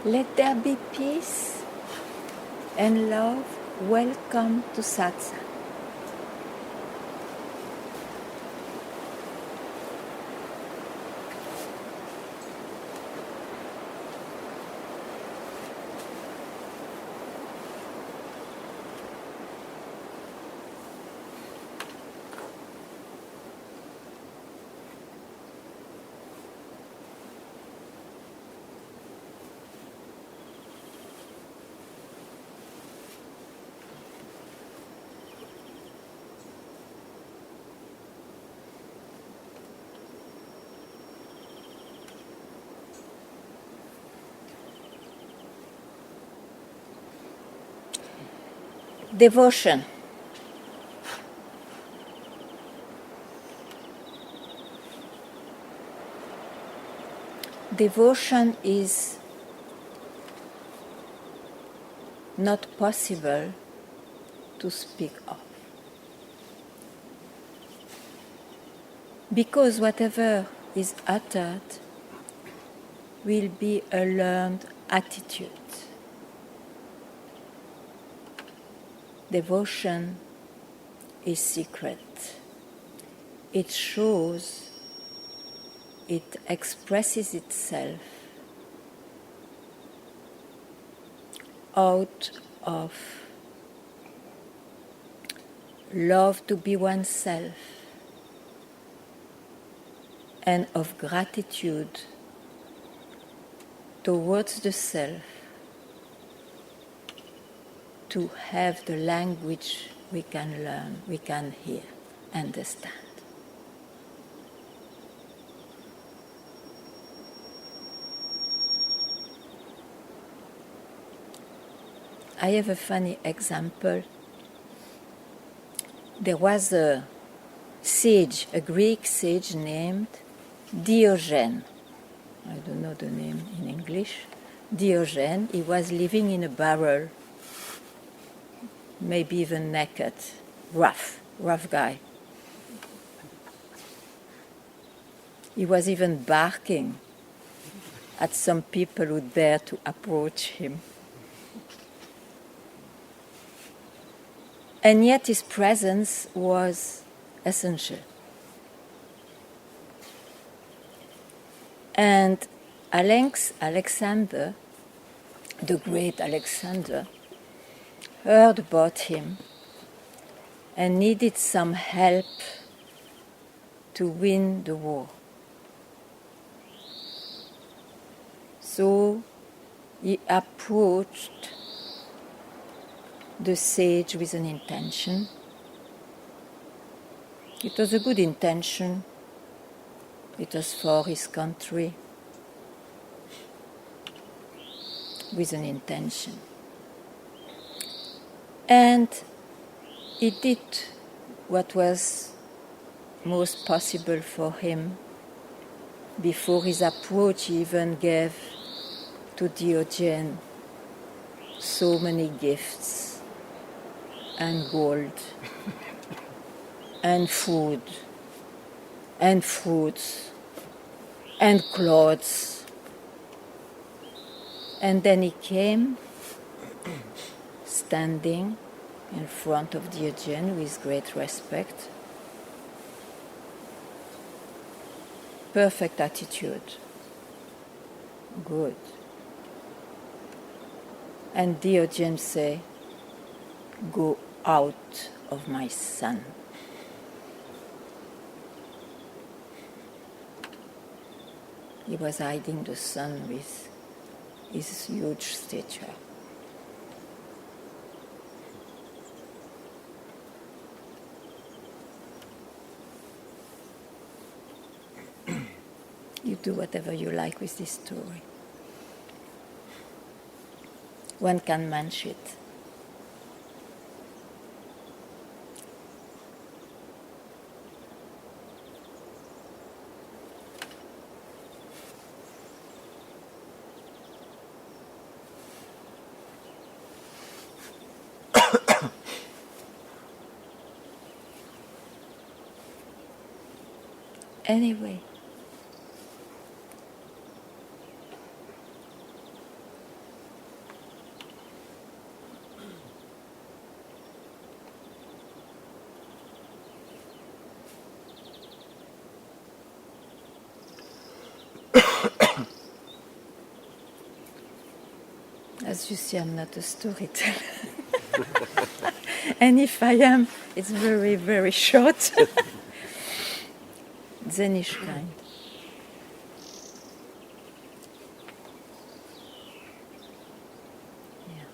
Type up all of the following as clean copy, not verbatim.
Let there be peace and love. Welcome to Satsang. Devotion. Devotion is not possible to speak of. Because whatever is uttered will be a learned attitude. Devotion is secret. It shows, it expresses itself out of love to be oneself and of gratitude towards the self to have the language we can learn, we can hear, understand. I have a funny example. There was a sage, a Greek sage named Diogenes. I don't know the name in English. Diogenes, he was living in a barrel, maybe even naked, rough guy. He was even barking at some people who dared to approach him. And yet his presence was essential. And Alexander, the great Alexander, heard about him and needed some help to win the war. So he approached the sage with an intention. It was a good intention. It was for his country, with an intention. And he did what was most possible for him. Before his approach, he even gave to Diogenes so many gifts, and gold, and food, and fruits, and clothes. And then he came, standing in front of Diogenes with great respect. Perfect attitude. Good. And Diogenes said, "Go out of my sun." He was hiding the sun with his huge stature. You do whatever you like with this story. One can manage it. Anyway, As you see, I'm not a storyteller. And if I am, it's very, very short. Zenish kind. Yeah.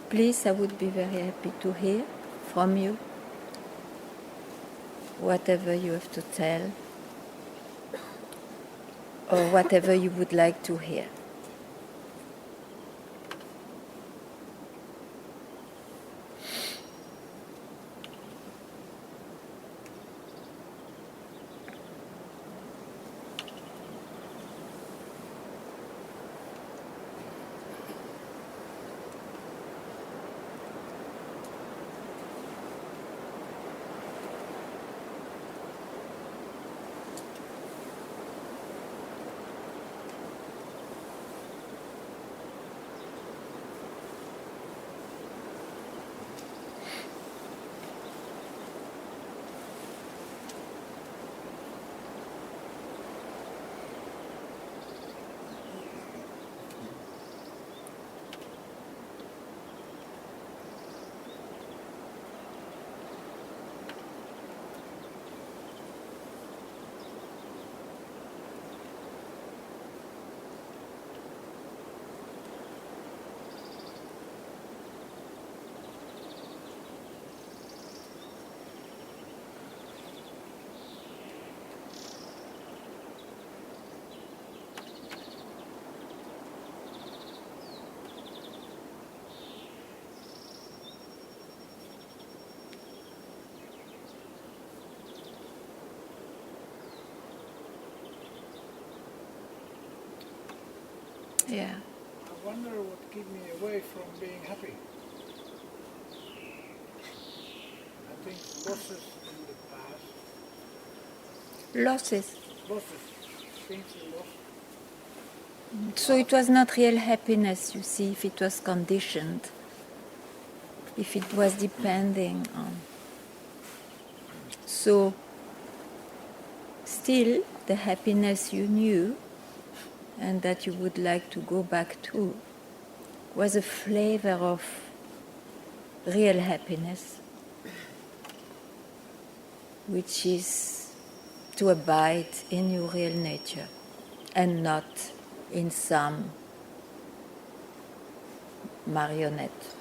Please, I would be very happy to hear from you whatever you have to tell or whatever you would like to hear. Yeah. I wonder what keep me away from being happy. I think losses in the past. Losses. Losses. Things we lost. So it was not real happiness, you see, if it was conditioned, if it was depending on. So, still, the happiness you knew and that you would like to go back to was a flavor of real happiness, which is to abide in your real nature and not in some marionette.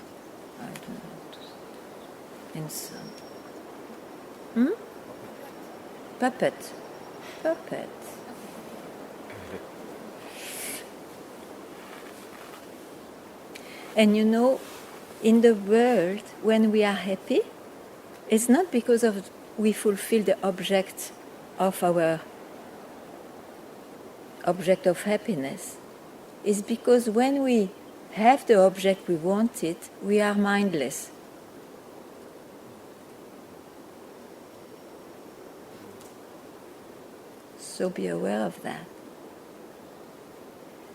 I don't know. In some. Puppet. Puppet. And you know, in the world, when we are happy, it's not because of we fulfill the object of our object of happiness. It's because when we have the object we wanted, we are mindless. So be aware of that.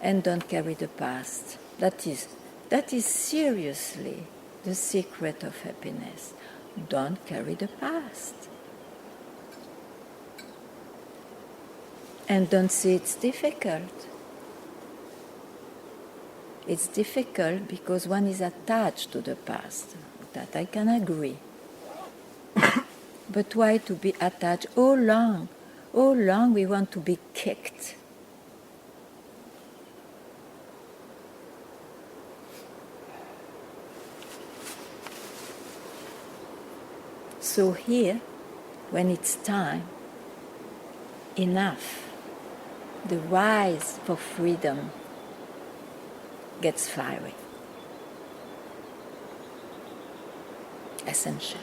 And don't carry the past. That is seriously the secret of happiness. Don't carry the past. And don't say it's difficult. It's difficult because one is attached to the past. That I can agree. But why to be attached? How long we want to be kicked? So here, when it's time, enough, the rise for freedom gets fiery. Essential.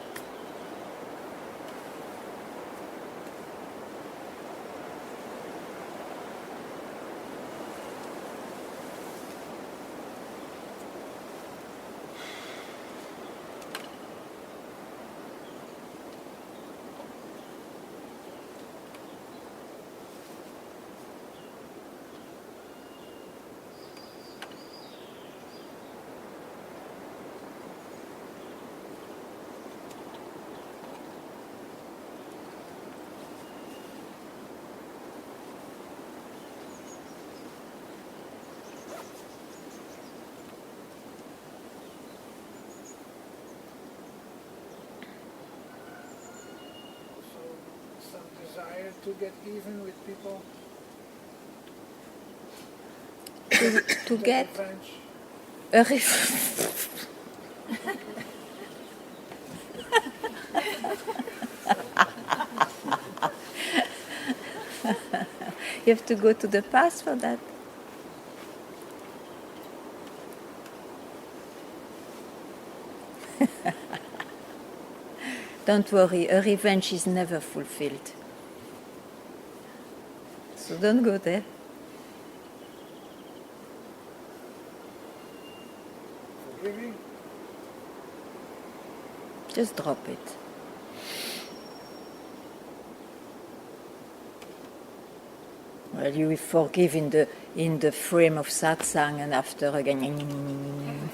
desire to get even with people? To get French? a ref- You have to go to the past for that. Don't worry, a revenge is never fulfilled. So don't go there. Forgiving? Just drop it. Well, you will forgive in the frame of satsang, and after again.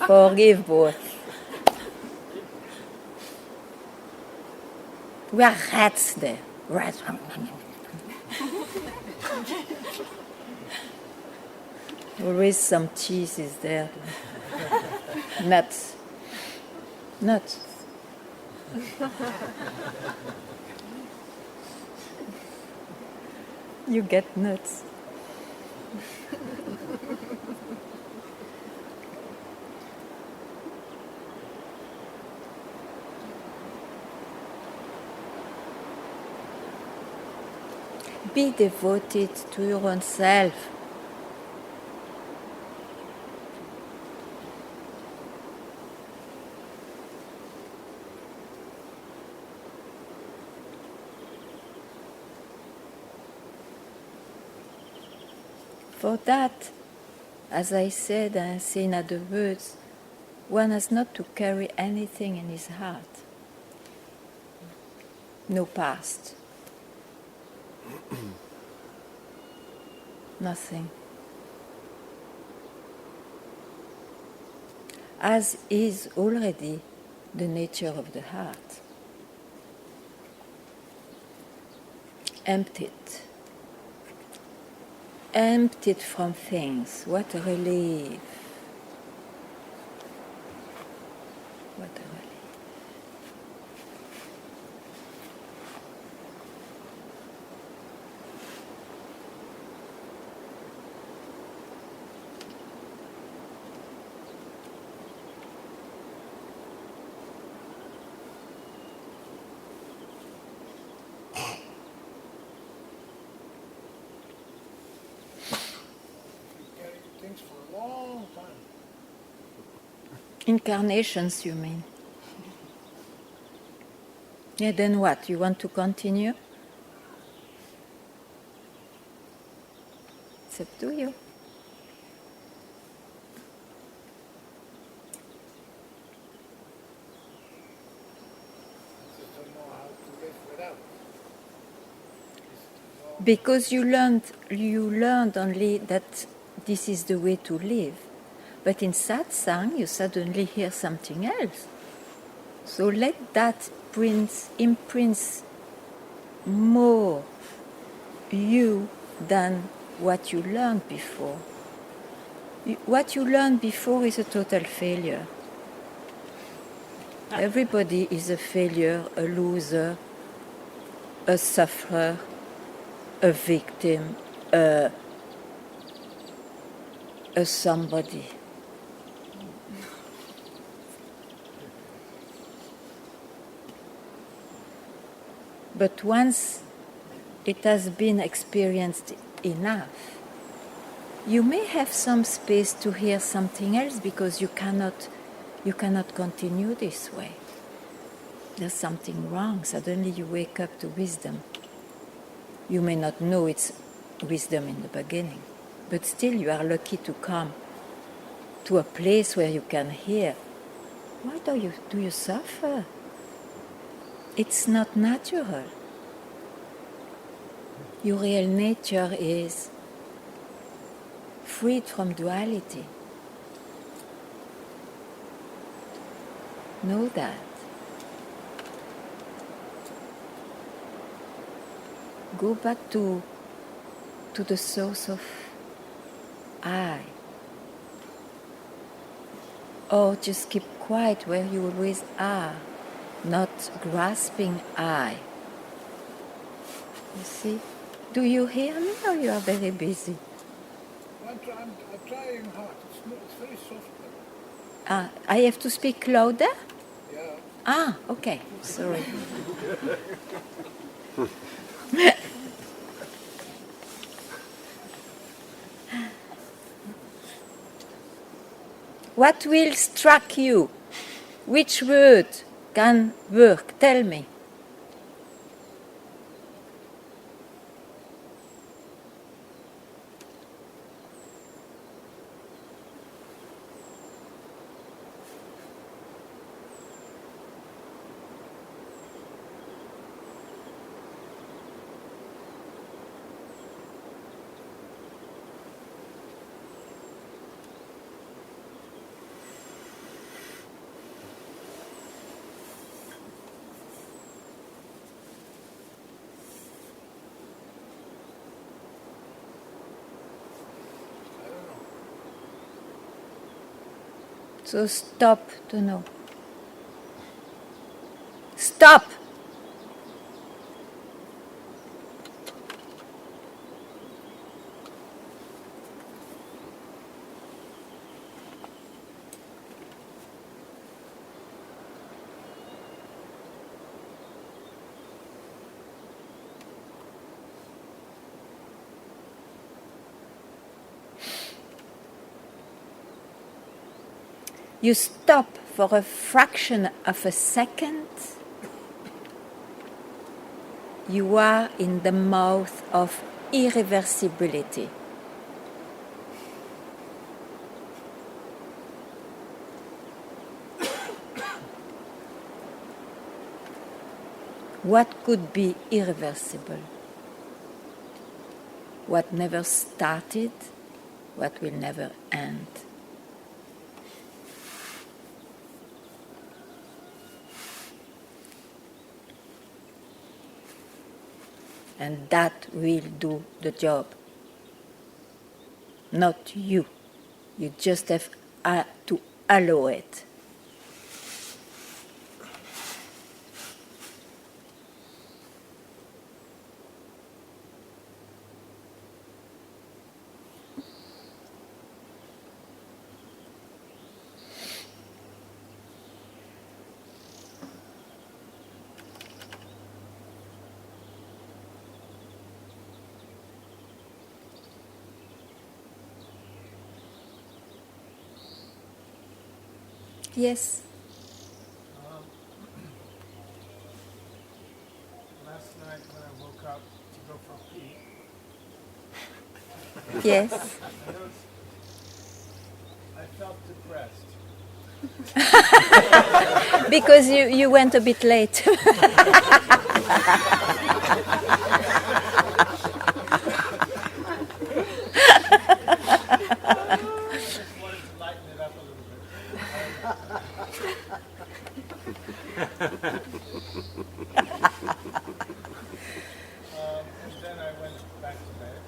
Forgive both. We are rats there. Rats. Always some cheese is there. Nuts. Nuts. You get nuts. Be devoted to your own self. For that, as I said, and say in other words, one has not to carry anything in his heart. No past. Nothing. As is already the nature of the heart. Emptied. Emptied from things. What a relief. What a relief. Carry things for a long time. Incarnations, you mean? Yeah, then what? You want to continue? It's up to you. I just don't know how to live without. Because you learned only that this is the way to live. But in satsang, you suddenly hear something else. So let that imprint more you than what you learned before. What you learned before is a total failure. Everybody is a failure, a loser, a sufferer, a victim, a somebody. But once it has been experienced enough, you may have some space to hear something else because you cannot continue this way. There's something wrong. Suddenly you wake up to wisdom. You may not know it's wisdom in the beginning, but still you are lucky to come to a place where you can hear. Why do you suffer? It's not natural. Your real nature is freed from duality. Know that. Go back to the source of I. Or just keep quiet where you always are, not grasping I. You see? Do you hear me or you are very busy? I'm trying hard. It's very soft. I have to speak louder? Yeah. Okay, sorry. What will strike you? Which word can work? Tell me. So stop to know. Stop! You stop for a fraction of a second. You are in the mouth of irreversibility. What could be irreversible? What never started, what will never end. And that will do the job. Not you. You just have to allow it. Yes. Last night when I woke up to go for a pee, Yes. I felt depressed. Because you went a bit late. And then I went back to bed.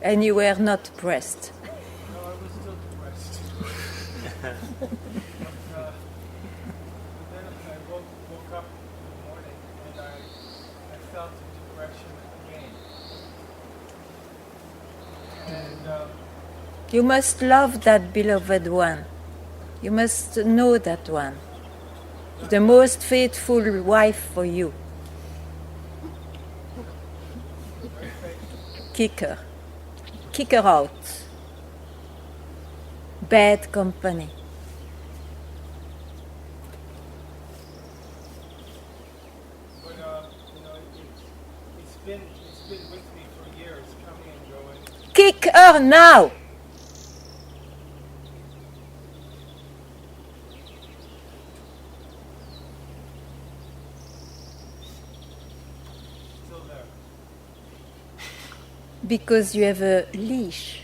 And you were not pressed. No, I was still depressed. but then I woke up in the morning and I felt depression again. And You must love that beloved one. You must know that one. The most faithful wife for you. Kick her. Kick her out. Bad company. but it's been with me for years, coming and going. Kick her now! Still there. Because you have a leash.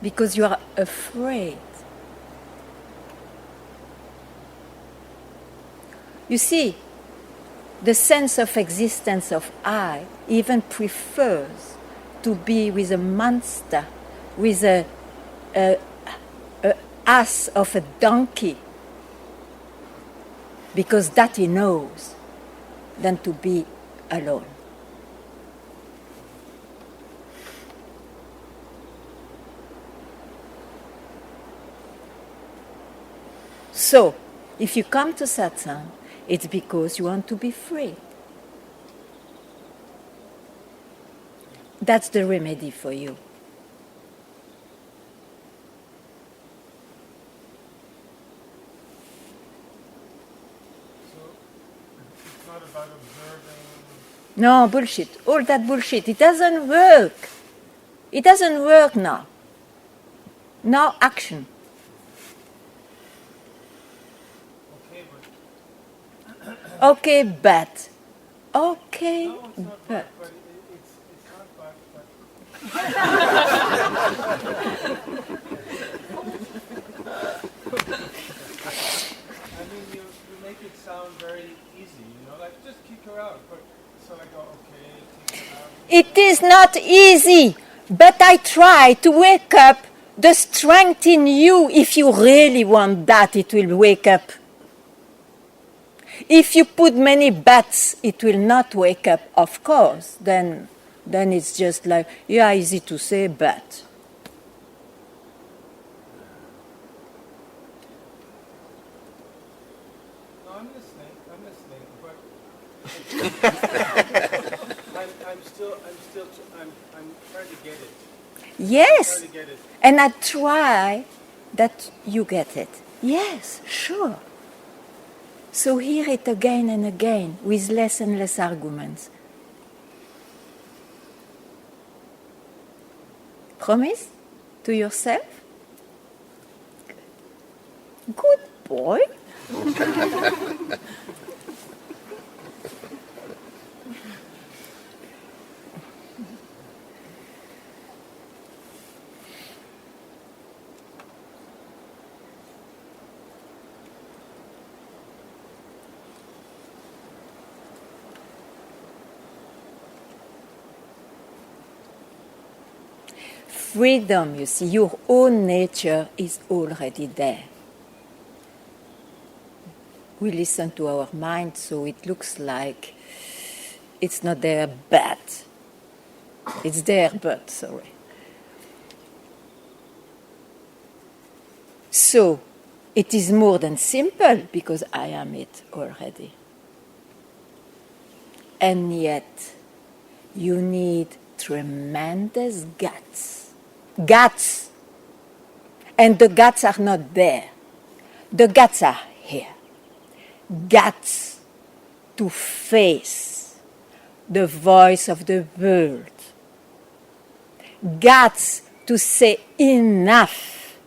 Because you are afraid. You see, the sense of existence of I even prefers to be with a monster, with a ass of a donkey, because that he knows, than to be alone. So, if you come to satsang, it's because you want to be free. That's the remedy for you. So it's not about observing. No, bullshit. All that bullshit. It doesn't work. It doesn't work now. Now action. Okay, but Okay, but. Okay, no, it's not but. but it's not but. I mean, you make it sound very easy, like just kick her out. But so I go, okay, kick her out. It is not easy, but I try to wake up the strength in you. If you really want that, it will wake up. If you put many buts, it will not wake up, of course. Then it's just like, yeah, easy to say, but. No, I'm listening, but I'm trying to get it. Yes, Trying to get it. and I try that you get it. Yes, sure. So hear it again and again with less and less arguments. Promise to yourself? Good boy. Freedom, you see, your own nature is already there. We listen to our mind, so it looks like it's not there, but. It's there, but, sorry. So, it is more than simple, because I am it already. And yet, you need tremendous guts. Guts! And the guts are not there. The guts are here. Guts to face the voice of the world. Guts to say enough.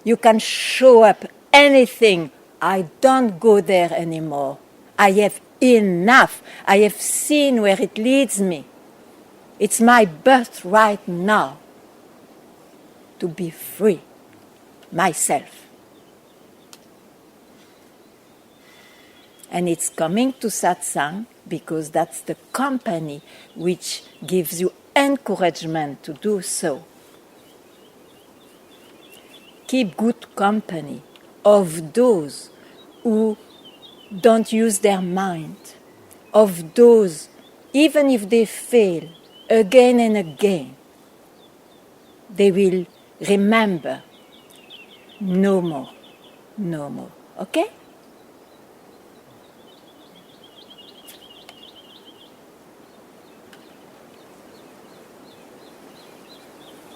You can show up anything. I don't go there anymore. I have enough. I have seen where it leads me. It's my birthright now to be free, myself. And it's coming to satsang because that's the company which gives you encouragement to do so. Keep good company of those who don't use their mind, of those, even if they fail again and again, they will remember no more, no more. Okay?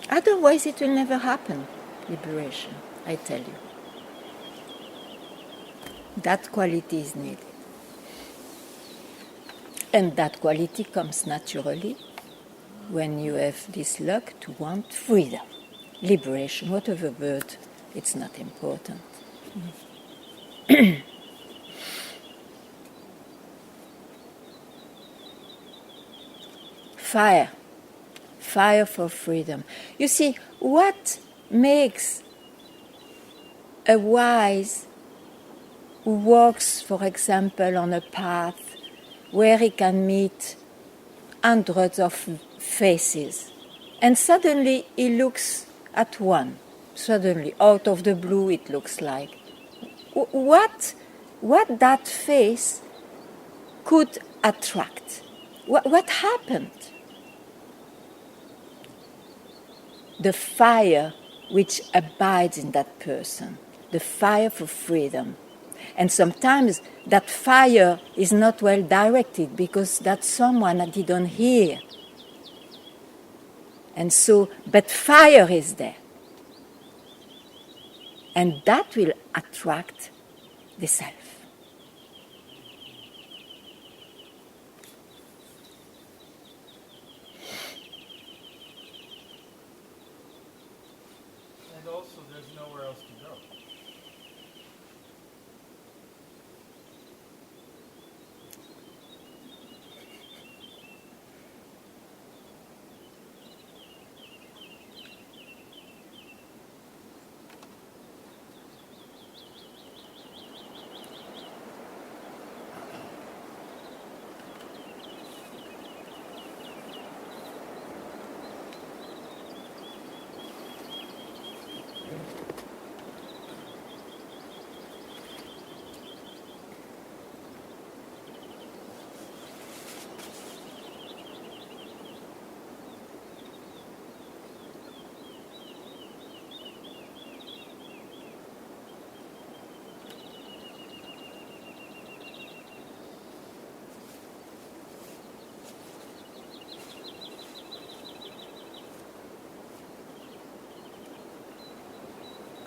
Otherwise, it will never happen, liberation, I tell you. That quality is needed. And that quality comes naturally when you have this luck to want freedom, liberation, whatever word, it's not important. Fire. Fire for freedom. You see, what makes a wise who walks, for example, on a path where he can meet hundreds of faces, and suddenly he looks at one. Suddenly, out of the blue, it looks like. What what that face could attract. What happened? The fire which abides in that person, the fire for freedom. And sometimes that fire is not well directed because that someone didn't hear. And so, but fire is there. And that will attract the self. And also, there's nowhere else to go.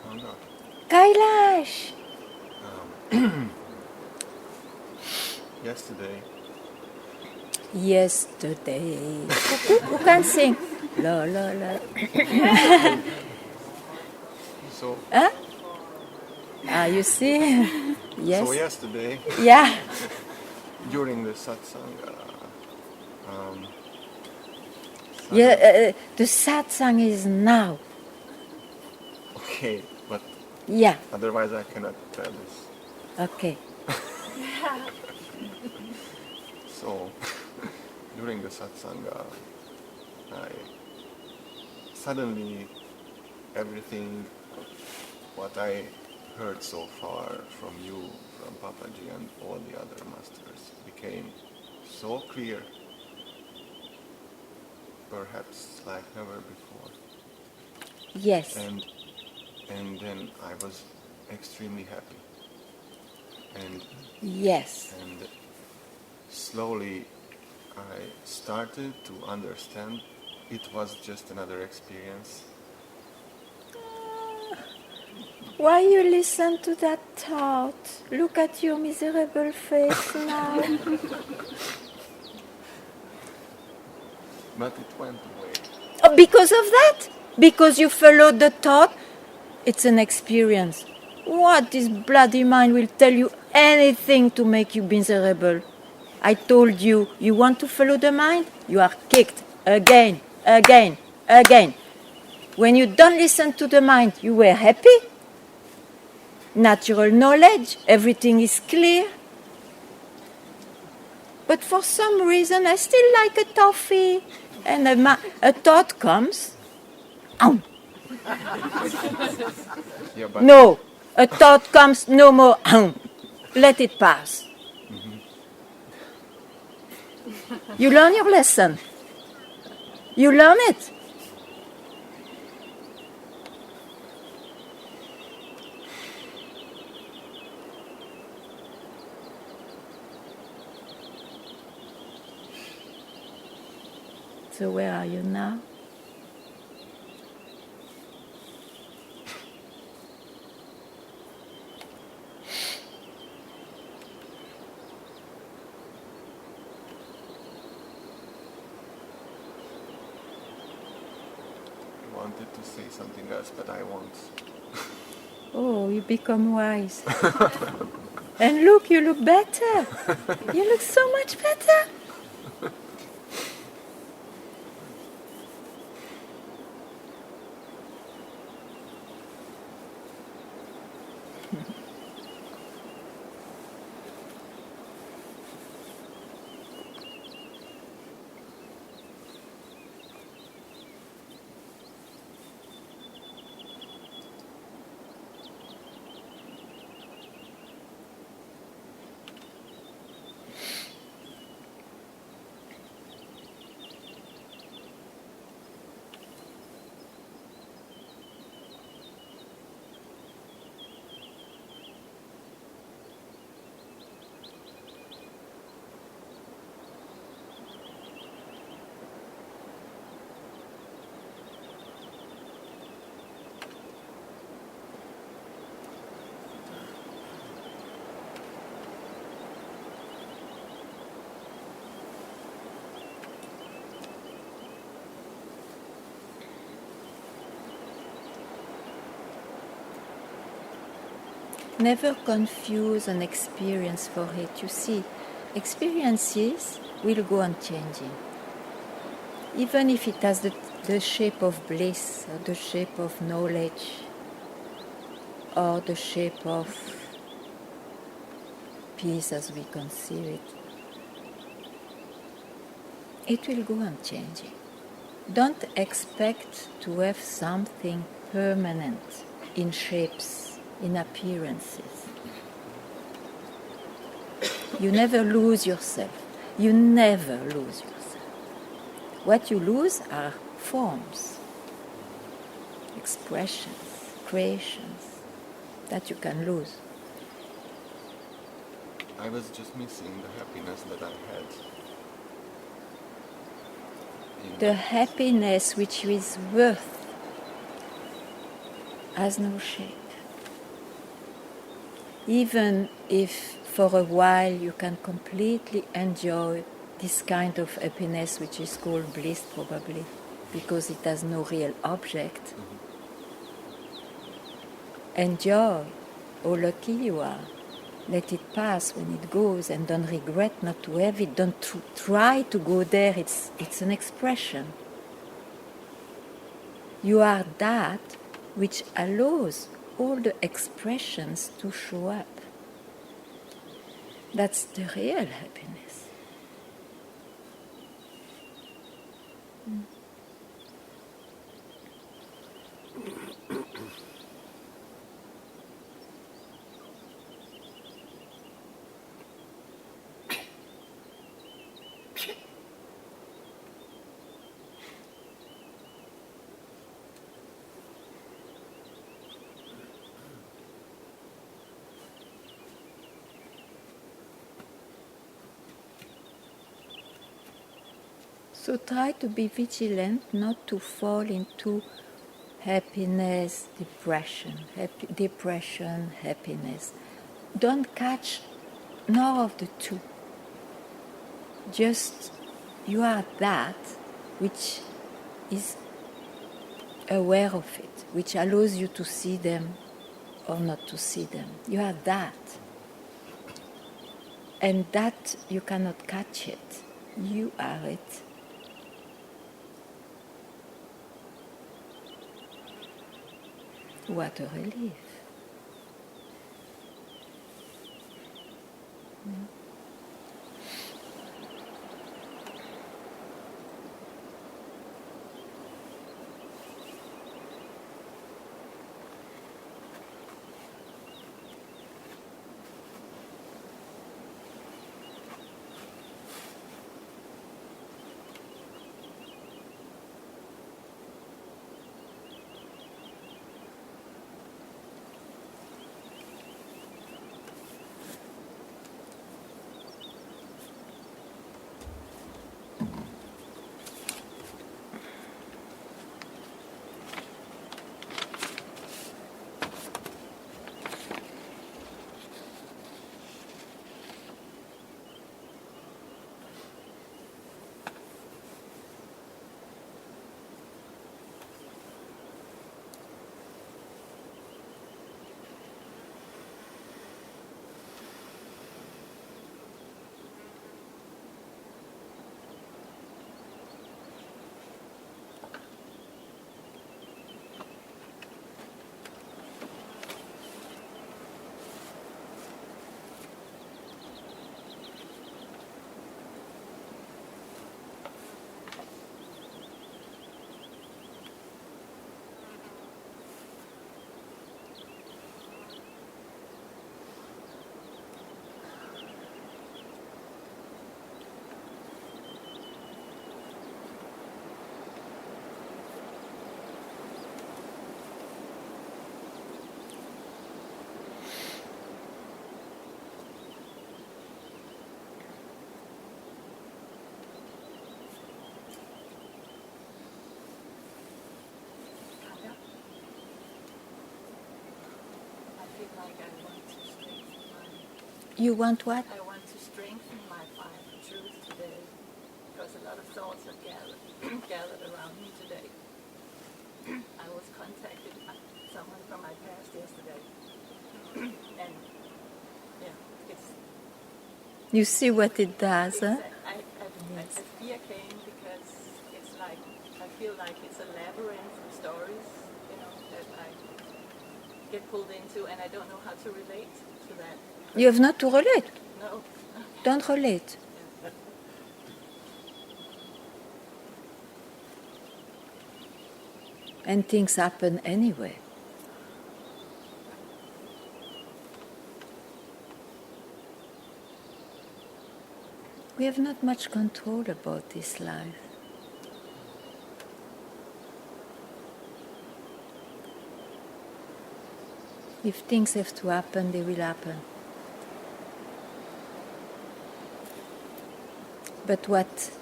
Ganga, Kailash! yesterday, Yesterday. Who can sing? La la la. so Huh? Ah, you see? Yes. so yesterday Yeah. during the satsang, Yeah. The satsang is now. okay, but Yeah. otherwise I cannot tell this. Okay. So during the satsang, I suddenly everything what I heard so far from you, from Papaji and all the other masters became so clear, perhaps like never before. Yes. And then I was extremely happy. And Yes. slowly I started to understand it was just another experience. Why you listen to that thought? Look at your miserable face now. But it went away. Oh, because of that? Because you followed the thought? It's an experience. What this bloody mind will tell you anything to make you miserable. I told you, you want to follow the mind? You are kicked again, again, again. When you don't listen to the mind, you were happy? Natural knowledge, everything is clear. But for some reason, I still like a toffee. And a thought comes. Yeah, but No, a thought comes, no more. Let it pass. You learn your lesson. You learn it. So where are you now? I wanted to say something else, but I won't. Oh, you become wise. And look, you look better. You look so much better. Never confuse an experience for it. You see, experiences will go on changing. Even if it has the shape of bliss, or the shape of knowledge, or the shape of peace as we conceive it, it will go on changing. Don't expect to have something permanent in shapes, in appearances. You never lose yourself. You never lose yourself. What you lose are forms, expressions, creations that you can lose. I was just missing the happiness that I had. The happiness which is worth has no shape. Even if for a while you can completely enjoy this kind of happiness which is called bliss probably, because it has no real object. Enjoy how lucky you are. Let it pass when it goes, and don't regret not to have it. Don't try to go there. It's an expression. You are that which allows all the expressions to show up. That's the real happiness. So try to be vigilant not to fall into happiness, depression, happiness. Don't catch none of the two. Just you are that which is aware of it, which allows you to see them or not to see them. You are that. And that you cannot catch it. You are it. What a relief. You want what? I want to strengthen my find the truth today, because a lot of thoughts are gathered around me today. I was contacted by someone from my past yesterday, and You see what it does, huh? The fear came because it's like, I feel like it's a labyrinth of stories, you know, that I get pulled into, and I don't know how to relate to that. You have not to relate. No. Don't relate. And things happen anyway. We have not much control about this life. If things have to happen, they will happen. But what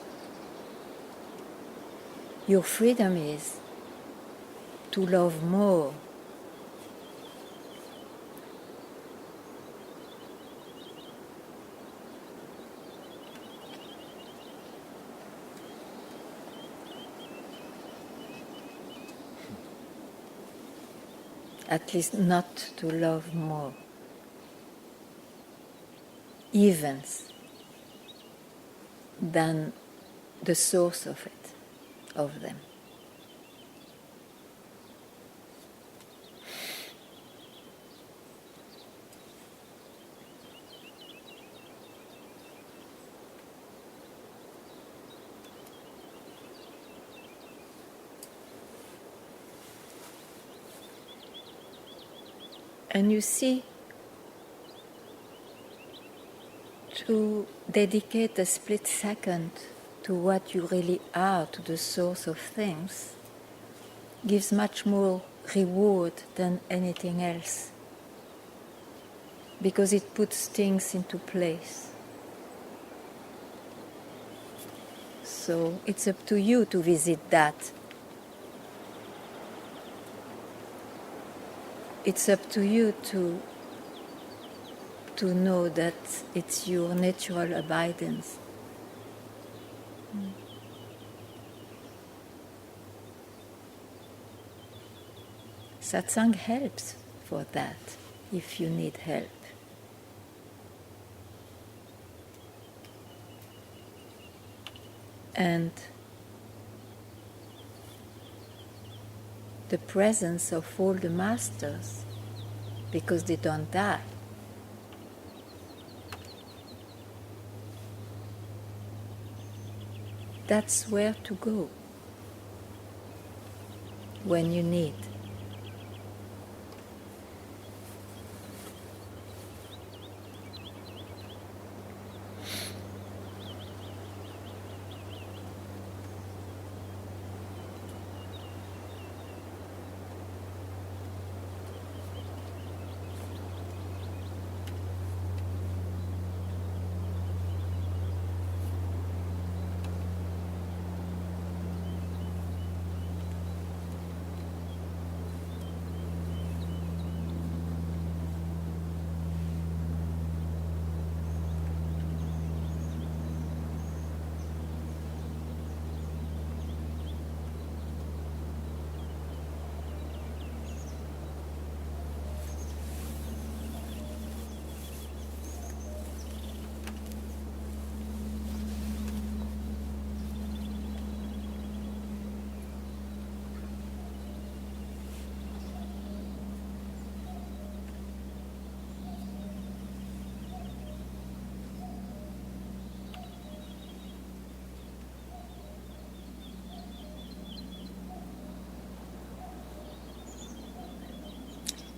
your freedom is to love more. At least not to love more events than the source of it, of them. And you see, to dedicate a split second to what you really are, to the source of things, gives much more reward than anything else, because it puts things into place. So it's up to you to visit that. It's up to you to know that it's your natural abidance. Satsang helps for that, if you need help. And the presence of all the masters, because they don't die. That's where to go when you need.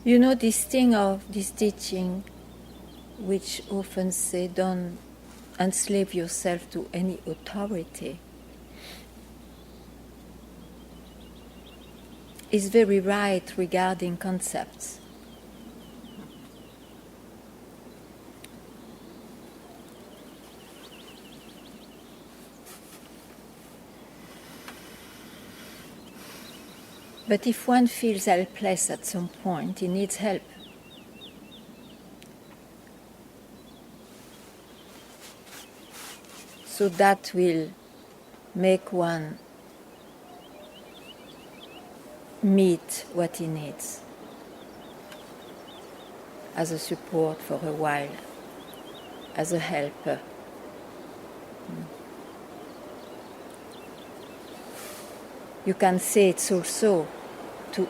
You know, this thing of this teaching, which often say don't enslave yourself to any authority, is very right regarding concepts. But if one feels helpless at some point, he needs help. So that will make one meet what he needs as a support for a while. as a helper. You can say it's also to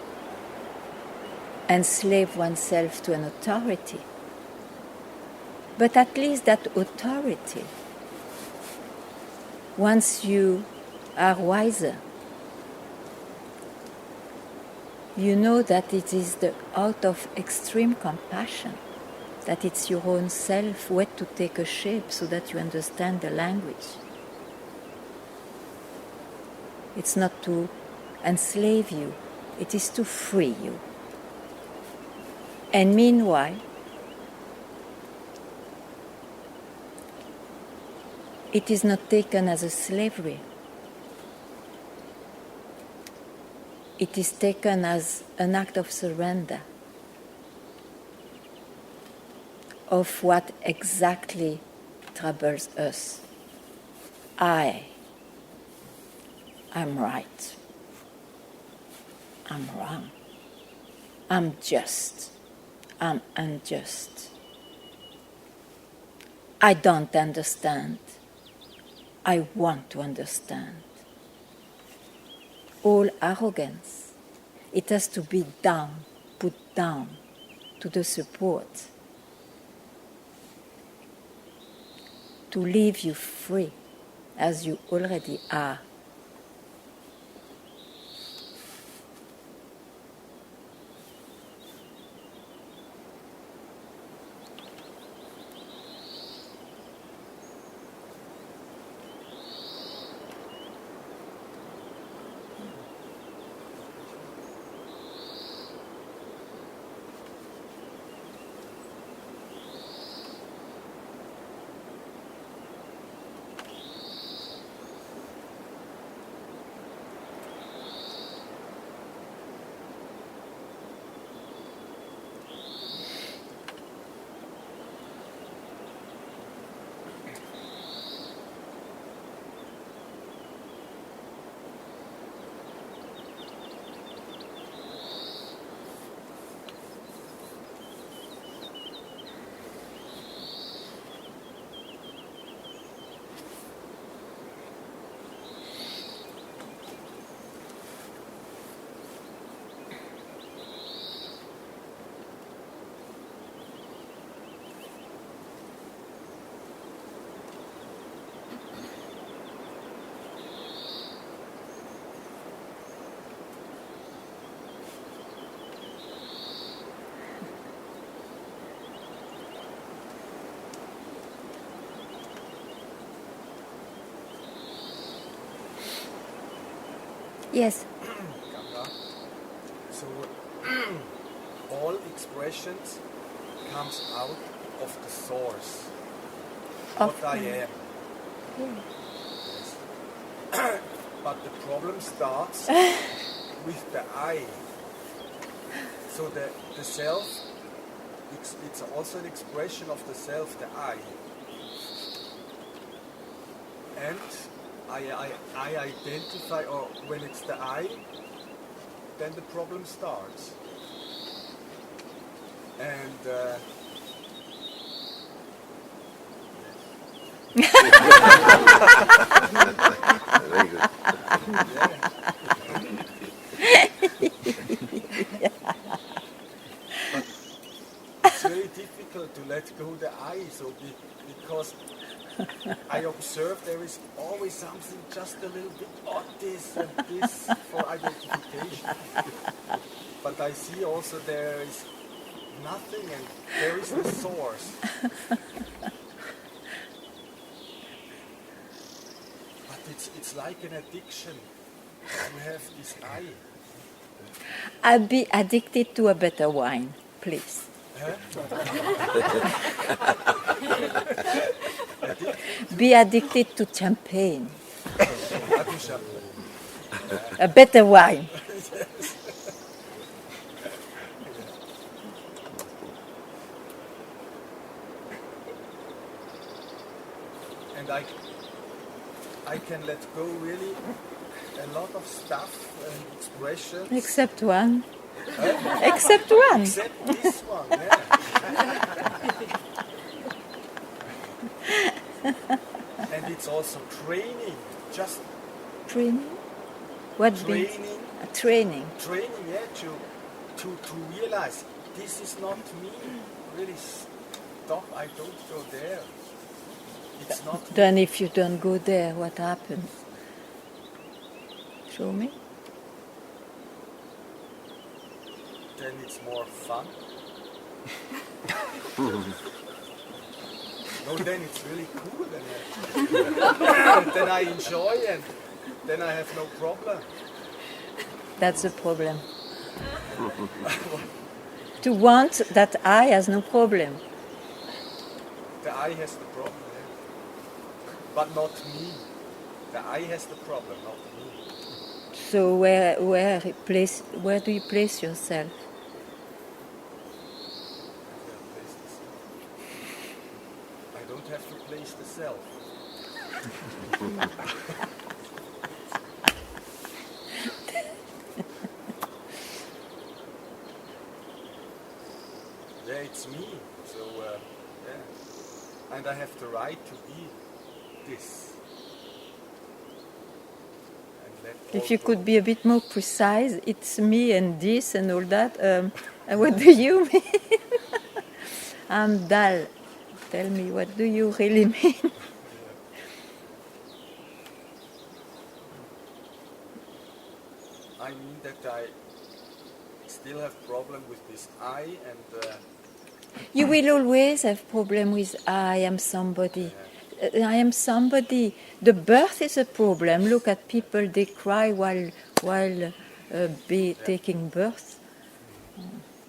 enslave oneself to an authority. But at least that authority, once you are wiser, you know that it is out of extreme compassion, that it's your own self who had to take a shape so that you understand the language. It's not to enslave you, it is to free you. And meanwhile, it is not taken as a slavery. It is taken as an act of surrender of what exactly troubles us. I'm right. I'm wrong. I'm just. I'm unjust. I don't understand. I want to understand. All arrogance, it has to be down, put down to the support, to leave you free as you already are. Yes. Ganga. So all expressions comes out of the source. What I am. Yes. But the problem starts with the I. So the self, it's also an expression of the self, the I. And I identify, or when it's the I, then the problem starts. And Very good. But it's very difficult to let go the I, so because I observe there is always something just a little bit of this and this for identification. But I see also there is nothing and there is the source. But it's like an addiction to have this I. I'll be addicted to a better wine, please. Huh? Be addicted to champagne, I do champagne. a better wine. And I can let go really a lot of stuff and expressions. Except one. Except one. Except this one, yeah. And it's also training, just Training? What means training, training? training, yeah, to realize this is not me. Really stop, I don't go there. It's not me. Then if you don't go there, what happens? Show me. Then it's more fun. No, then it's really cool. Then I enjoy and then I have no problem. That's the problem. To want that I has no problem. The I has the problem, yeah. But not me. The I has the problem, not me. So where do you place yourself? I don't have to place the self. Yeah, it's me. So, yeah. And I have the right to be this. And let If all you go. could be a bit more precise, it's me and this and all that. What do you mean? I'm dull. Tell me, what do you really mean? I mean that I still have problem with this I and You will always have problem with I am somebody. I am somebody. The birth is a problem. Look at people; they cry while taking birth.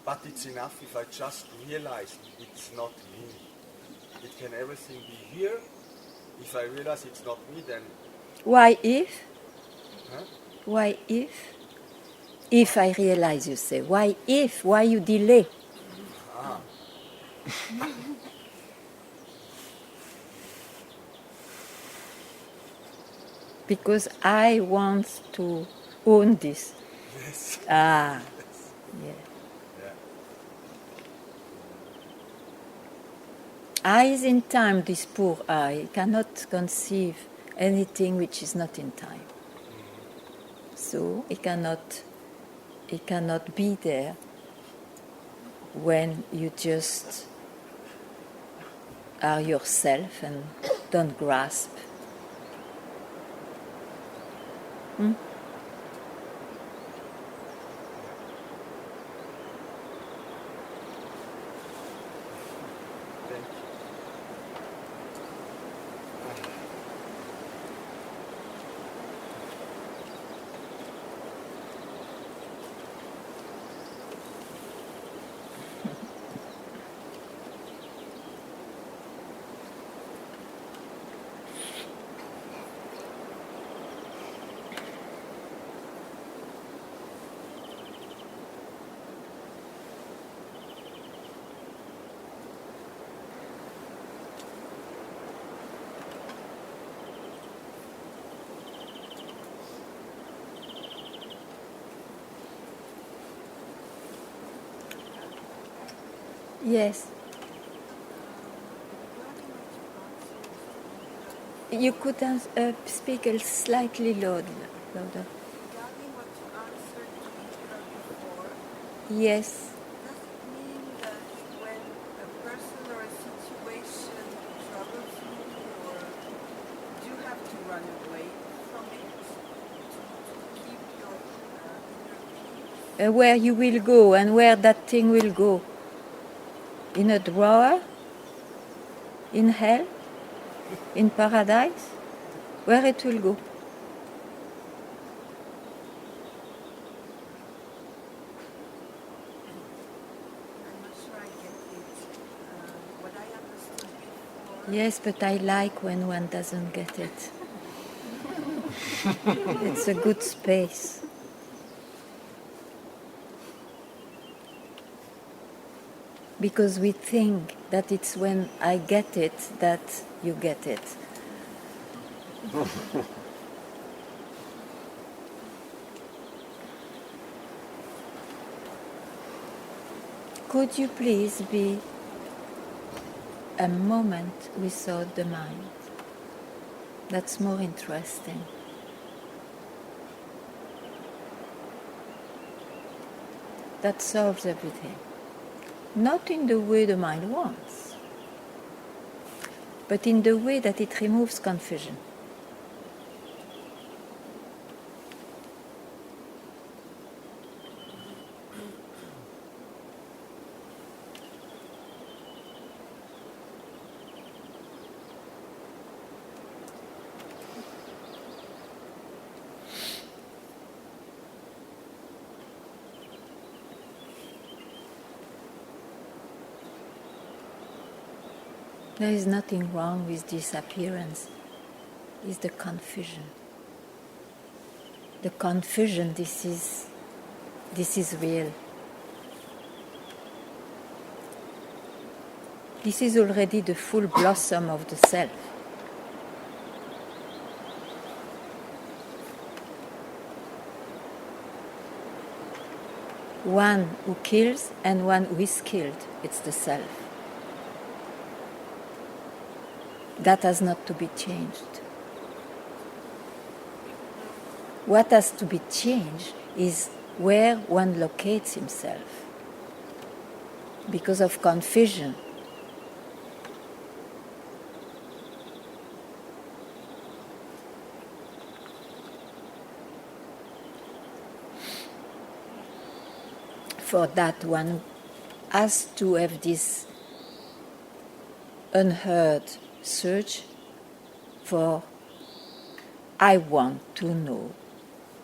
but it's enough if I just realize it's not me. It can everything be here. If I realize it's not me, then Why if? huh? Why if? If I realize, you say. Why if? Why you delay? Ah. Because I want to own this. Yes. Ah, yeah. Yeah. I is in time, this poor I cannot conceive anything which is not in time. So it cannot be there when you just are yourself and don't grasp. Thank you. Yes. You could speak a slightly louder. Regarding what you answered to Mira before, Yes. does it mean that when a person or a situation troubles you, or do you have to run away from it to keep your inner peace? Where you will go and where that thing will go? In a drawer? In hell? In paradise? Where it will go? I'm not sure I get it. What I understood before. Yes, but I like when one doesn't get it. It's a good space. Because we think that it's when I get it that you get it. Could you please be a moment without the mind? That's more interesting. That solves everything. Not in the way the mind wants, but in the way that it removes confusion. There is nothing wrong with this appearance. It's the confusion. The confusion, this is real. This is already the full blossom of the self. One who kills and one who is killed, it's the self. That has not to be changed. What has to be changed is where one locates himself. Because of confusion. For that, one has to have this unheard search for I want to know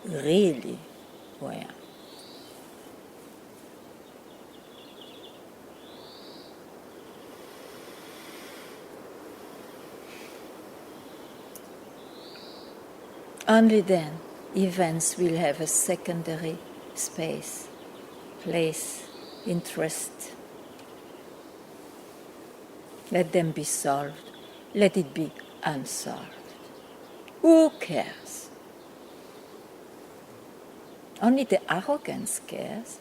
really who I am. Only then events will have a secondary space, place, interest. Let them be solved. Let it be unsolved. Who cares? Only the arrogance cares.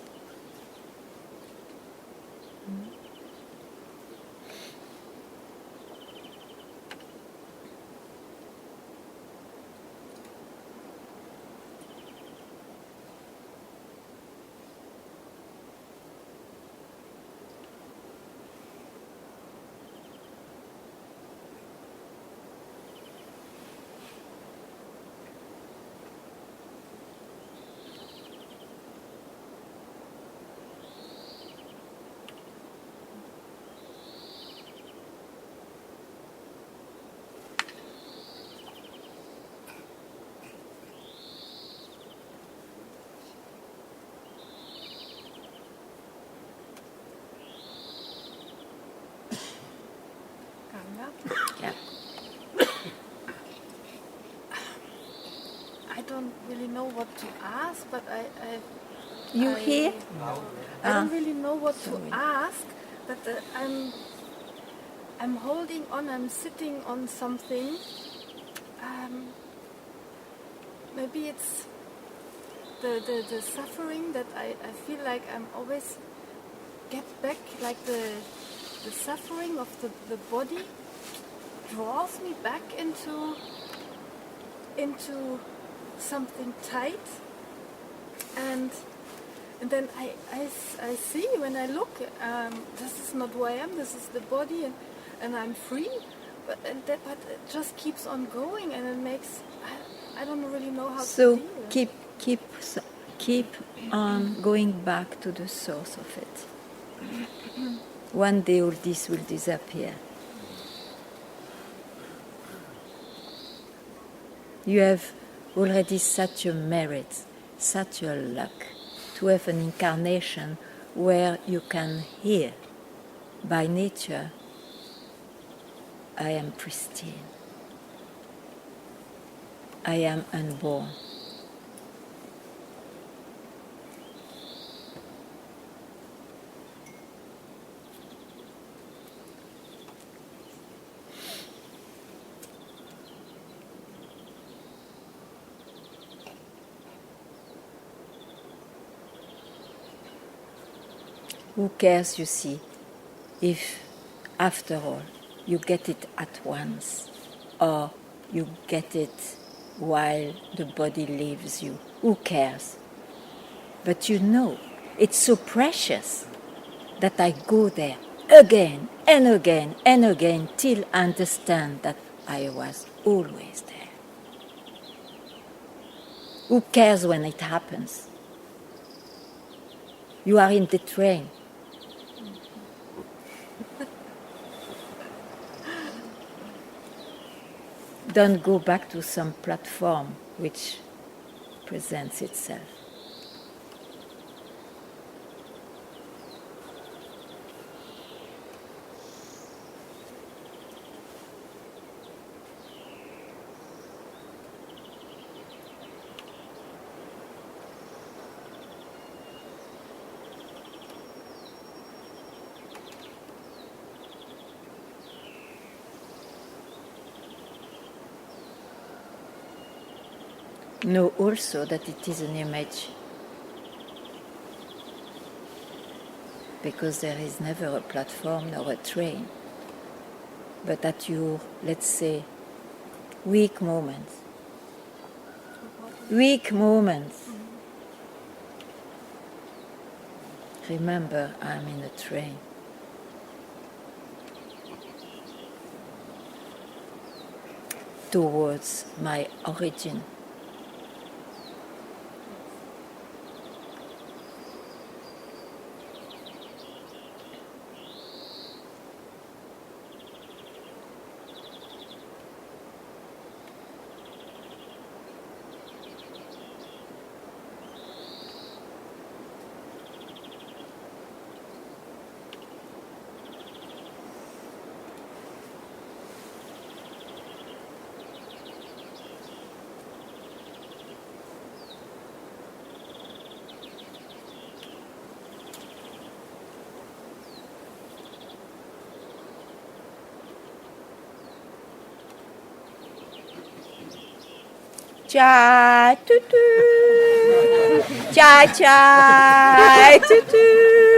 Yeah. I don't really know what to ask, but You I- hear? I don't really know what sorry. to ask, but I'm holding on. I'm sitting on something. Maybe it's the suffering that I feel like I'm always get back, like the suffering of the body draws me back into something tight, and then I see when I look, this is not who I am, this is the body, and I'm free, but it just keeps on going, and it makes, I don't really know how So to deal. keep on going back to the source of it. One day all this will disappear. You have already such a merit, such a luck to have an incarnation where you can hear by nature, I am pristine. I am unborn. Who cares, you see, if after all you get it at once or you get it while the body leaves you. Who cares? But you know, it's so precious that I go there again and again and again till I understand that I was always there. Who cares when it happens? You are in the train. Don't go back to some platform which presents itself. Know also that it is an image, because there is never a platform nor a train, but at your, let's say, weak moments. Remember, I'm in a train. Towards my origin. Cha tutu, cha cha tutu.